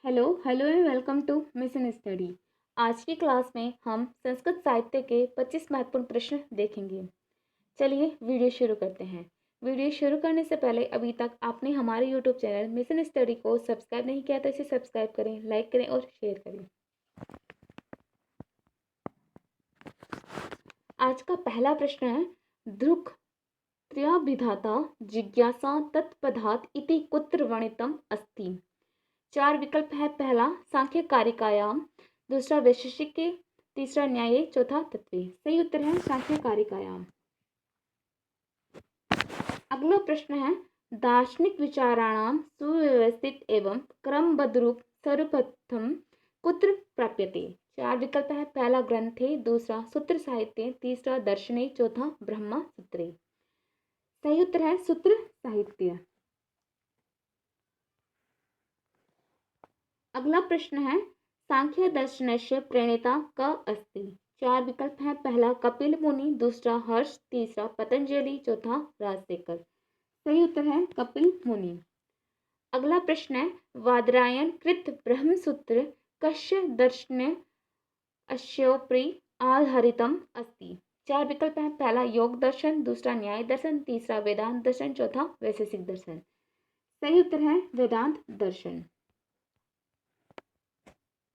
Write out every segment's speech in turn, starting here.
Hello hello and welcome to mission study. आज की class में हम संस्कृत साहित्य के 25 महत्वपूर्ण प्रश्न देखेंगे। चलिए वीडियो शुरू करते हैं। वीडियो शुरू करने से पहले अभी तक आपने हमारे यूट्यूब चैनल मिशन स्टडी को सब्सक्राइब नहीं किया तो इसे सब्सक्राइब करें, लाइक करें और शेयर करें। आज का पहला प्रश्न है, ध्रुक त्रयाभिधाता जिज्ञासा तत्पदात् इति कुत्र वर्णितम् अस्ति। 4 विकल्प है। पहला सांख्य कारिकायाम, दूसरा वैशेषिके, तीसरा न्याये, चौथा तत्वे। सही उत्तर है सांख्य कारिकायाम। अगला प्रश्न है, दार्शनिक विचाराणाम सुव्यवस्थित एवं क्रमबद्ध रूप सर्वप्रथम कुत्र प्राप्यते। 4 विकल्प है। पहला ग्रंथे, दूसरा सूत्र साहित्य, तीसरा दर्शने, चौथा ब्रह्म सूत्रे। सही उत्तर है सूत्र साहित्य। अगला प्रश्न है, सांख्य दर्शनस्य प्रणेता क अस्ति। 4 विकल्प हैं। पहला कपिल मुनि, दूसरा हर्ष, तीसरा पतंजलि, चौथा राजशेखर। सही उत्तर है कपिल मुनि। अगला प्रश्न है, वादरायण कृत ब्रह्मसूत्र कस्य दर्शन अस्योपरि आधारितम अस्ति। 4 विकल्प हैं। पहला योग दर्शन, दूसरा न्याय दर्शन, तीसरा वेदांत दर्शन, चौथा वैशेषिक दर्शन। सही उत्तर है वेदांत दर्शन।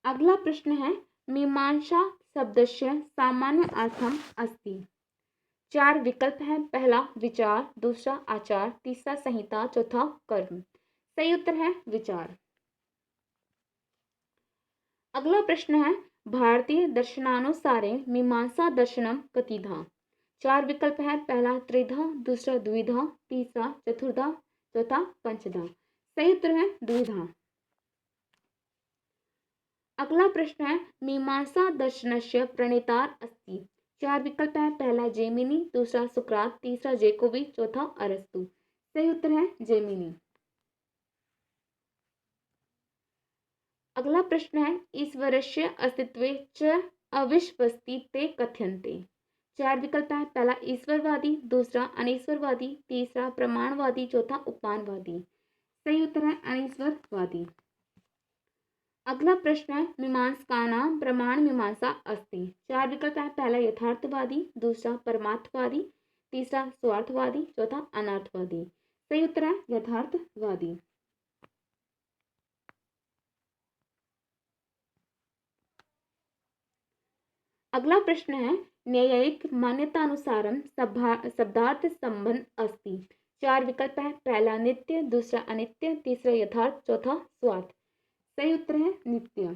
अगला प्रश्न है, मीमांसा शब्दस्य सामान्य अर्थम अस्ति। 4 विकल्प हैं। पहला विचार, दूसरा आचार, तीसरा संहिता, चौथा कर्म। सही उत्तर है विचार। अगला प्रश्न है, भारतीय दर्शनानुसारे मीमांसा दर्शनम कतिधा। 4 विकल्प हैं। पहला त्रिधा, दूसरा द्विधा, तीसरा चतुर्धा, चौथा पंचधा। सही उत्तर है द्विधा। अगला प्रश्न है, मीमांसा दर्शनस्य प्रणेतार अस्ति। 4 विकल्प है। पहला जेमिनी, दूसरा सुकरात, तीसरा जेकोबी, चौथा अरस्तु। सही उत्तर है जेमिनी। अगला प्रश्न है, ईश्वरस्य अस्तित्वे च अविश्वस्ति ते कथ्यन्ते। 4 विकल्प है। पहला ईश्वरवादी, दूसरा अनीश्वरवादी, तीसरा प्रमाणवादी, चौथा उपमानवादी। सही उत्तर है अनीश्वरवादी। अगला प्रश्न है, मीमांसकानां प्रमाण मीमांसा अस्ति। 4 विकल्प है। पहला यथार्थवादी, दूसरा परमार्थवादी, तीसरा स्वार्थवादी, चौथा अनार्थवादी। सही उत्तर है यथार्थवादी। अगला प्रश्न है, न्यायिक मान्यतानुसारम शब्दार्थ संबंध अस्ति। 4 विकल्प है। पहला नित्य, दूसरा अनित्य, तीसरा यथार्थ, चौथा स्वार्थ। सही उत्तर है नित्य।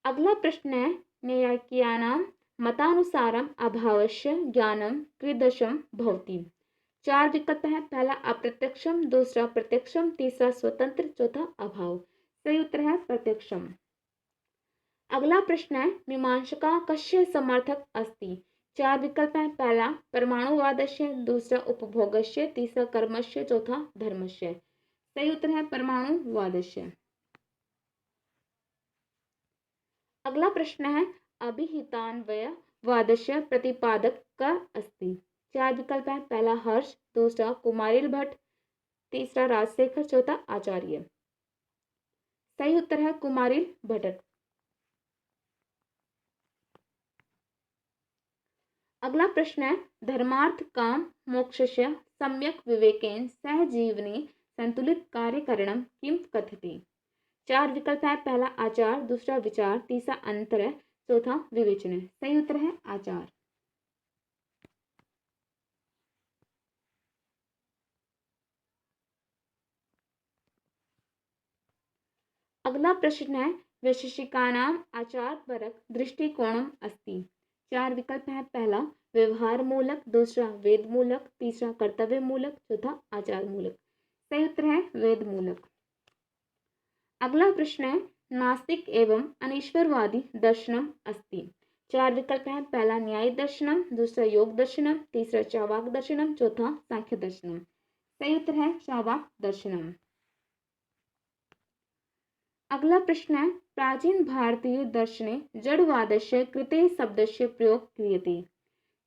अगला प्रश्न है, न्यायिकानां मतानुसारम अभावस्य ज्ञानम कीदृशम भवति। 4 विकल्प है। पहला अप्रत्यक्षम, दूसरा प्रत्यक्षम, तीसरा स्वतंत्र, चौथा अभाव। सही उत्तर है प्रत्यक्षम। अगला प्रश्न है, मीमांसका कस्य समर्थक अस्ति। 4 विकल्प है। पहला परमाणुवादस्य, दूसरा उपभोगस्य, तीसरा कर्मस्य, चौथा धर्मस्य। सही उत्तर है परमाणुवादस्य। अगला प्रश्न है, अभिहितान्वयवादस्य प्रतिपादक क अस्ति। 4 विकल्प है। पहला हर्ष, दूसरा कुमारिल भट्ट, तीसरा राजशेखर, चौथा आचार्य। सही उत्तर है कुमारिल भट्ट। अगला प्रश्न है, धर्मार्थ काम मोक्षस्य सम्यक विवेकेन सह जीवने संतुलित कार्यकरणम किम कथ्यते। 4 विकल्प है। पहला आचार, दूसरा विचार, तीसरा अंतर है, चौथा विवेचन। सही उत्तर है आचार। अगला प्रश्न है, वैशेषिकानाम आचारपरक दृष्टिकोणम अस्ति। 4 विकल्प है। पहला व्यवहार मूलक, दूसरा वेद मूलक, तीसरा कर्तव्य मूलक, चौथा आचार मूलक। सही उत्तर है वेद मूलक। अगला प्रश्न है, नास्तिक एवं अनीश्वरवादी दर्शनम अस्ति। 4 विकल्प है। पहला न्याय दर्शनम, दूसरा योग दर्शनम, तीसरा चावाक दर्शनम, चौथा सांख्य दर्शनम। सही उत्तर है चावाक दर्शनम। अगला प्रश्न है, प्राचीन भारतीय दर्शने जड़वादस्य कृते शब्दस्य प्रयोग क्रियते।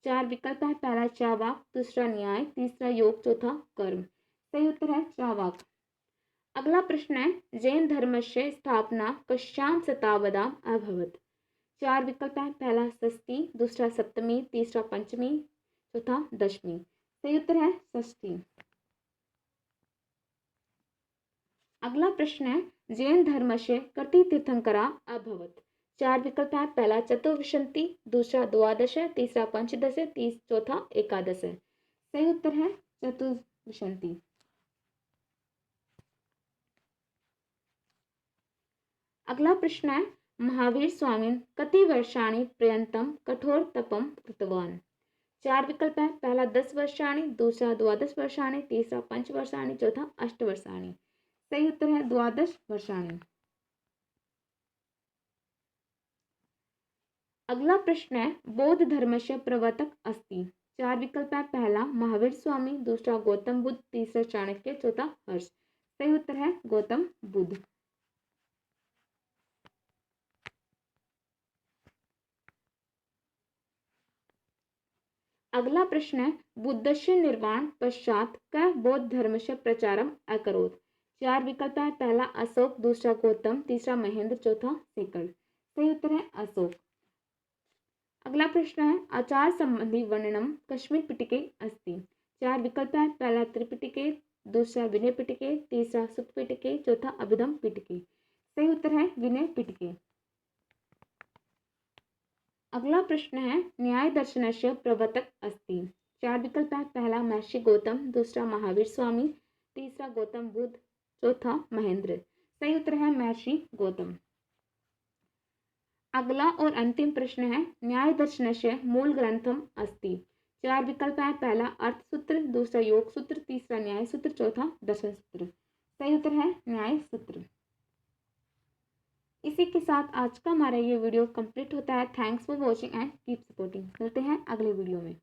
4 विकल्प है। पहला चावाक, दूसरा न्याय, तीसरा योग, चौथा कर्म। सही उत्तर है चावाक। अगला प्रश्न है जैन धर्मस्य स्थापना कस्यां शताब्द्याम् अभवत्। चार विकल्प हैं, पहला षष्ठी, दूसरा सप्तमी, तीसरा पंचमी, चौथा दशमी। सही उत्तर है षष्ठी। अगला प्रश्न है जैन धर्मस्य कति तीर्थंकरा अभवत्। चार विकल्प हैं, पहला चतुर्विंशति, दूसरा द्वादश, तीसरा पंचदश, चौथा एकादश। सही उत्तर है चतुर्विंशति। अगला प्रश्न है महावीर स्वामी कति वर्षाणि पर्यन्तं कठोर तपं कृतवान्। चार विकल्प हैं, पहला 10 वर्षाणि, दूसरा 12 वर्षाणि, तीसरा 5 वर्षाणि, चौथा 8 वर्षाणि। सही उत्तर है 12 वर्षाणि। अगला प्रश्न है बौद्ध धर्मस्य प्रवर्तक अस्ति। चार विकल्प है, पहला महावीर स्वामी, दूसरा गौतम बुद्ध, तीसरा चाणक्य, चौथा हर्ष। सही उत्तर है गौतम बुद्ध। अगला प्रश्न है बुद्धस्य निर्वाण पश्चात क बौद्ध धर्मस्य प्रचारम अकरोत्। चार विकल्प है, पहला अशोक, दूसरा गौतम, तीसरा महेंद्र, चौथा शेखर। सही उत्तर है अशोक। अगला प्रश्न है आचार संबंधी वर्णनम कस्मिन् पिटके अस्ति। चार विकल्प है, पहला त्रिपिटके, दूसरा विनय पिटके, तीसरा सुत्त पिटके, चौथा अभिधम पिटके। सही उत्तर है विनय पिटके। अगला प्रश्न है न्याय दर्शनस्य प्रवर्तक अस्ति। चार विकल्प है, पहला महर्षि गौतम, दूसरा महावीर स्वामी, तीसरा गौतम बुद्ध, चौथा महेंद्र। सही उत्तर है महर्षि गौतम। अगला और अंतिम प्रश्न है न्याय दर्शनस्य मूल ग्रंथम अस्ति। चार विकल्प है, पहला अर्थसूत्र, दूसरा योग सूत्र, तीसरा न्याय सूत्र, चौथा दर्शन सूत्र। सही उत्तर है न्याय सूत्र। इसी के साथ आज का हमारा ये वीडियो कंप्लीट होता है। Thanks for watching and keep supporting. मिलते हैं अगले वीडियो में।